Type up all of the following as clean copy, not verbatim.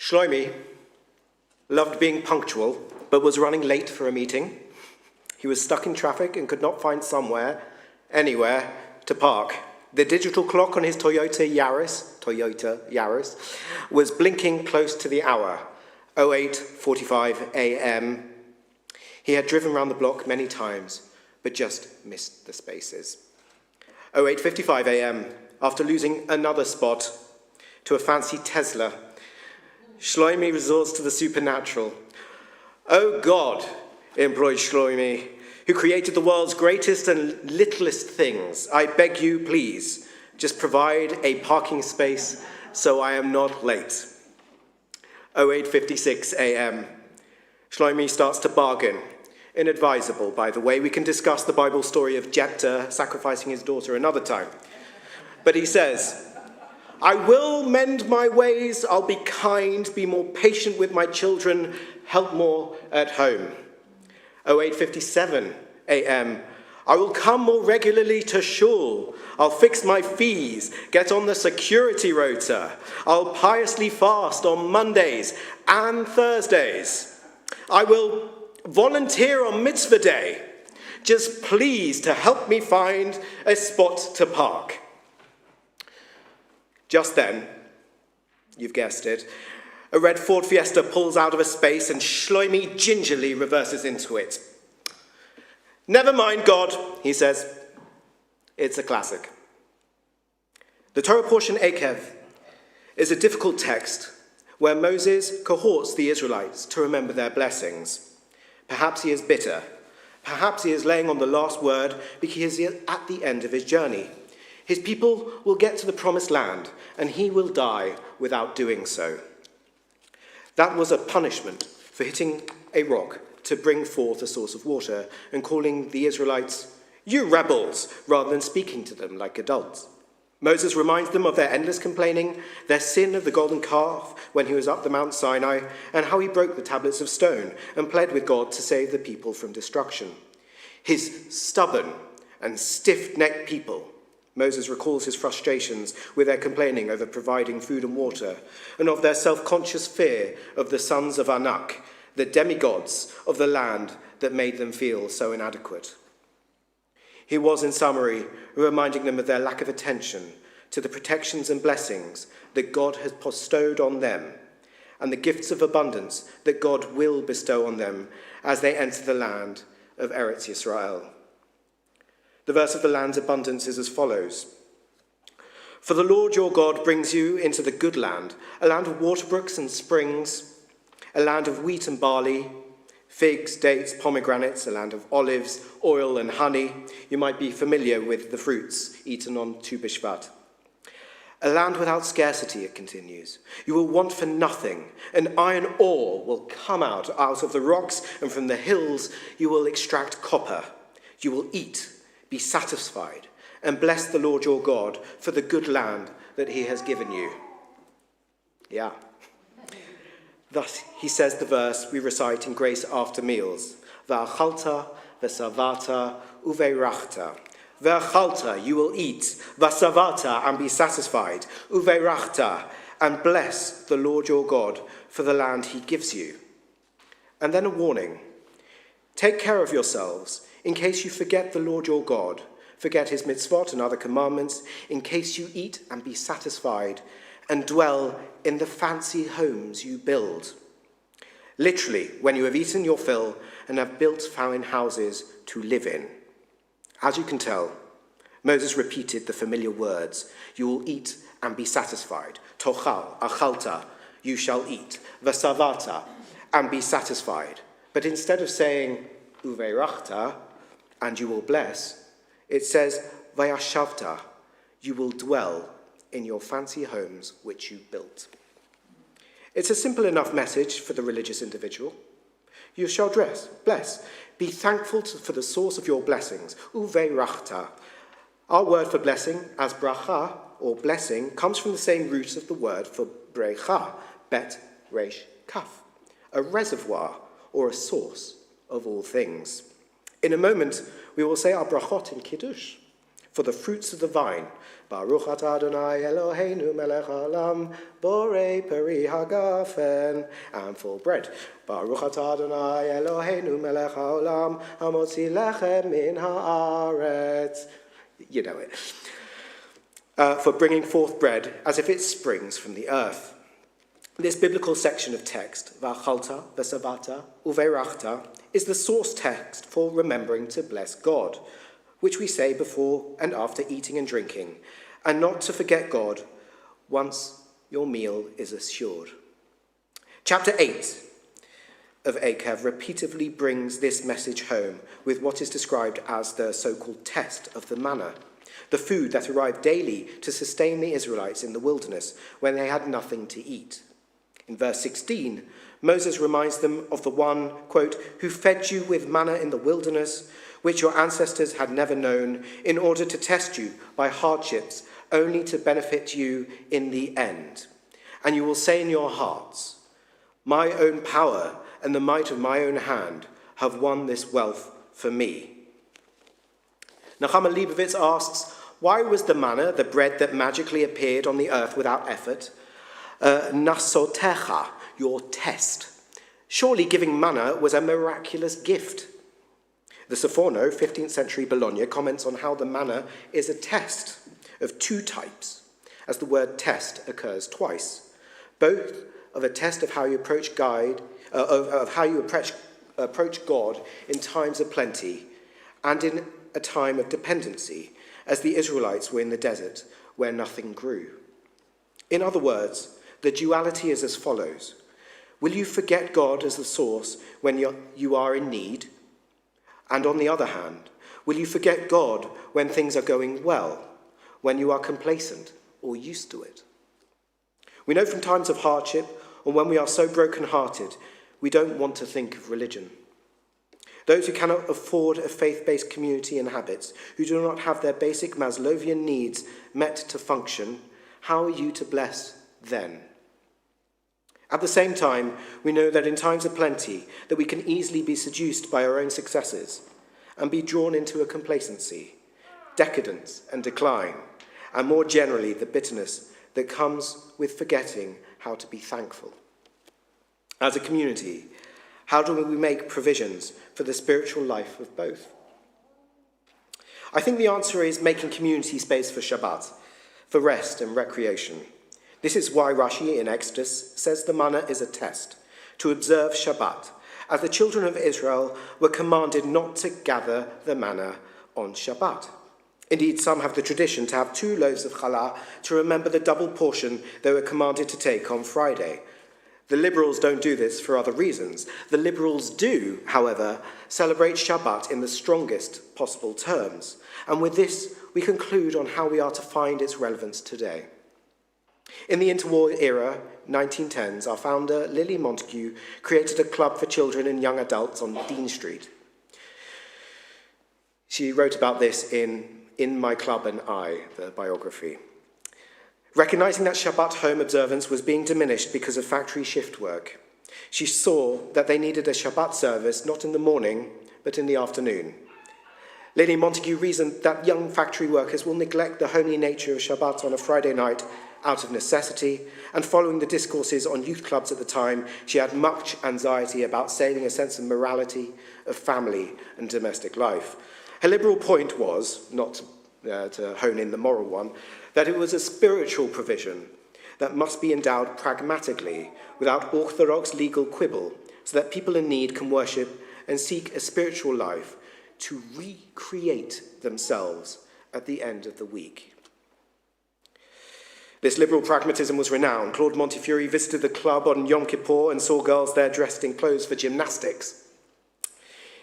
Shlomi loved being punctual, but was running late for a meeting. He was stuck in traffic and could not find anywhere, to park. The digital clock on his Toyota Yaris, was blinking close to the hour, 08:45 a.m. He had driven round the block many times, but just missed the spaces. 08:55 a.m., after losing another spot to a fancy Tesla, Shlomi resorts to the supernatural. "Oh God," implored Shlomi, "who created the world's greatest and littlest things, I beg you, please, just provide a parking space so I am not late." 08:56 a.m. Shlomi starts to bargain. Inadvisable, by the way. We can discuss the Bible story of Jephthah sacrificing his daughter another time. But he says, "I will mend my ways, I'll be kind, be more patient with my children, help more at home." 08:57 a.m. "I will come more regularly to shul. I'll fix my fees, get on the security rota. I'll piously fast on Mondays and Thursdays. I will volunteer on mitzvah day. Just please to help me find a spot to park." Just then, you've guessed it, a red Ford Fiesta pulls out of a space and Shlomi gingerly reverses into it. "Never mind, God," he says. It's a classic. The Torah portion Akev is a difficult text where Moses cohorts the Israelites to remember their blessings. Perhaps he is bitter. Perhaps he is laying on the last word because he is at the end of his journey. His people will get to the promised land, and he will die without doing so. That was a punishment for hitting a rock to bring forth a source of water and calling the Israelites, "You rebels," rather than speaking to them like adults. Moses reminds them of their endless complaining, their sin of the golden calf when he was up the Mount Sinai, and how he broke the tablets of stone and pled with God to save the people from destruction. His stubborn and stiff-necked people, Moses recalls his frustrations with their complaining over providing food and water, and of their self-conscious fear of the sons of Anak, the demigods of the land that made them feel so inadequate. He was, in summary, reminding them of their lack of attention to the protections and blessings that God has bestowed on them, and the gifts of abundance that God will bestow on them as they enter the land of Eretz Yisrael. The verse of the land's abundance is as follows. "For the Lord your God brings you into the good land, a land of water brooks and springs, a land of wheat and barley, figs, dates, pomegranates, a land of olives, oil and honey." You might be familiar with the fruits eaten on Tu B'Shvat. "A land without scarcity," it continues. "You will want for nothing. An iron ore will come out of the rocks, and from the hills you will extract copper. You will eat, be satisfied, and bless the Lord your God for the good land that he has given you." Yeah. Thus, he says the verse we recite in grace after meals. "V'achalta, v'savata, uveirachta." V'achalta, you will eat. V'savata, and be satisfied. Uveirachta, and bless the Lord your God for the land he gives you. And then a warning. Take care of yourselves in case you forget the Lord your God, forget his mitzvot and other commandments, in case you eat and be satisfied, and dwell in the fancy homes you build. Literally, when you have eaten your fill and have built fine houses to live in. As you can tell, Moses repeated the familiar words, "You will eat and be satisfied." Tochal, achalta, you shall eat. Vasavata, and be satisfied. But instead of saying, uveirachta, and you will bless, it says, vayashavta, you will dwell in your fancy homes which you built. It's a simple enough message for the religious individual. You shall bless. Be thankful for the source of your blessings. Uveirachta. Our word for blessing, as bracha, or blessing, comes from the same root of the word for brecha, bet, resh, kaf, a reservoir or a source of all things. In a moment, we will say our brachot in Kiddush. For the fruits of the vine, Baruch atah Adonai Eloheinu melech haolam, borei peri hagafen, and for bread, Baruch atah Adonai Eloheinu melech haolam, hamotzi lechem min haaretz. You know it. For bringing forth bread as if it springs from the earth. This biblical section of text, V'achalta, V'savata, Uveirachta, is the source text for remembering to bless God, which we say before and after eating and drinking, and not to forget God once your meal is assured. Chapter 8 of Akev repeatedly brings this message home with what is described as the so-called test of the manna, the food that arrived daily to sustain the Israelites in the wilderness when they had nothing to eat. In verse 16, Moses reminds them of the one, quote, who fed you with manna in the wilderness, which your ancestors had never known, in order to test you by hardships, only to benefit you in the end. And you will say in your hearts, my own power and the might of my own hand have won this wealth for me. Nechama Leibovitz asks, why was the manna, the bread that magically appeared on the earth without effort, nasotecha, your test? Surely giving manna was a miraculous gift. The Seforno, 15th century Bologna, comments on how the manna is a test of two types, as the word test occurs twice, both of a test of how you approach God in times of plenty and in a time of dependency, as the Israelites were in the desert where nothing grew. In other words, the duality is as follows. Will you forget God as the source when you are in need? And on the other hand, will you forget God when things are going well, when you are complacent or used to it? We know from times of hardship, or when we are so broken-hearted, we don't want to think of religion. Those who cannot afford a faith-based community and habits, who do not have their basic Maslowian needs met to function, how are you to bless then? At the same time, we know that in times of plenty, that we can easily be seduced by our own successes and be drawn into a complacency, decadence and decline, and more generally the bitterness that comes with forgetting how to be thankful. As a community, how do we make provisions for the spiritual life of both? I think the answer is making community space for Shabbat, for rest and recreation. This is why Rashi in Exodus says the manna is a test, to observe Shabbat, as the children of Israel were commanded not to gather the manna on Shabbat. Indeed, some have the tradition to have 2 loaves of challah to remember the double portion they were commanded to take on Friday. The liberals don't do this for other reasons. The liberals do, however, celebrate Shabbat in the strongest possible terms. And with this, we conclude on how we are to find its relevance today. In the interwar era, 1910s, our founder, Lily Montague, created a club for children and young adults on Dean Street. She wrote about this in My Club and I, the biography. Recognizing that Shabbat home observance was being diminished because of factory shift work, she saw that they needed a Shabbat service not in the morning, but in the afternoon. Lily Montague reasoned that young factory workers will neglect the holy nature of Shabbat on a Friday night out of necessity, and following the discourses on youth clubs at the time, she had much anxiety about saving a sense of morality, of family and domestic life. Her liberal point was, not to hone in the moral one, that it was a spiritual provision that must be endowed pragmatically, without orthodox legal quibble, so that people in need can worship and seek a spiritual life to recreate themselves at the end of the week. This liberal pragmatism was renowned. Claude Montefiore visited the club on Yom Kippur and saw girls there dressed in clothes for gymnastics.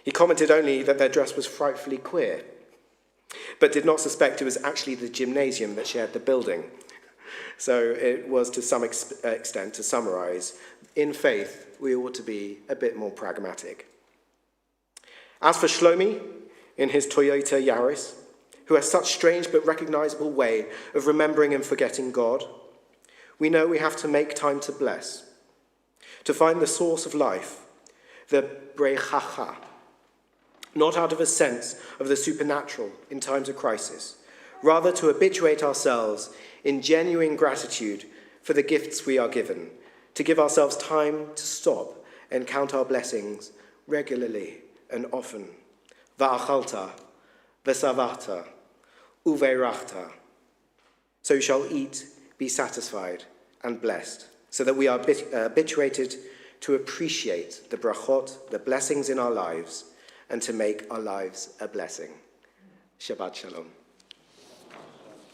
He commented only that their dress was frightfully queer, but did not suspect it was actually the gymnasium that shared the building. So it was to some extent, to summarize, in faith, we ought to be a bit more pragmatic. As for Shlomi, in his Toyota Yaris, who has such strange but recognizable way of remembering and forgetting God, we know we have to make time to bless, to find the source of life, the brechacha, not out of a sense of the supernatural in times of crisis, rather to habituate ourselves in genuine gratitude for the gifts we are given, to give ourselves time to stop and count our blessings regularly and often. Va'achalta, v'savata, uveirachta. So you shall eat, be satisfied, and blessed, so that we are habituated to appreciate the brachot, the blessings in our lives, and to make our lives a blessing. Shabbat shalom.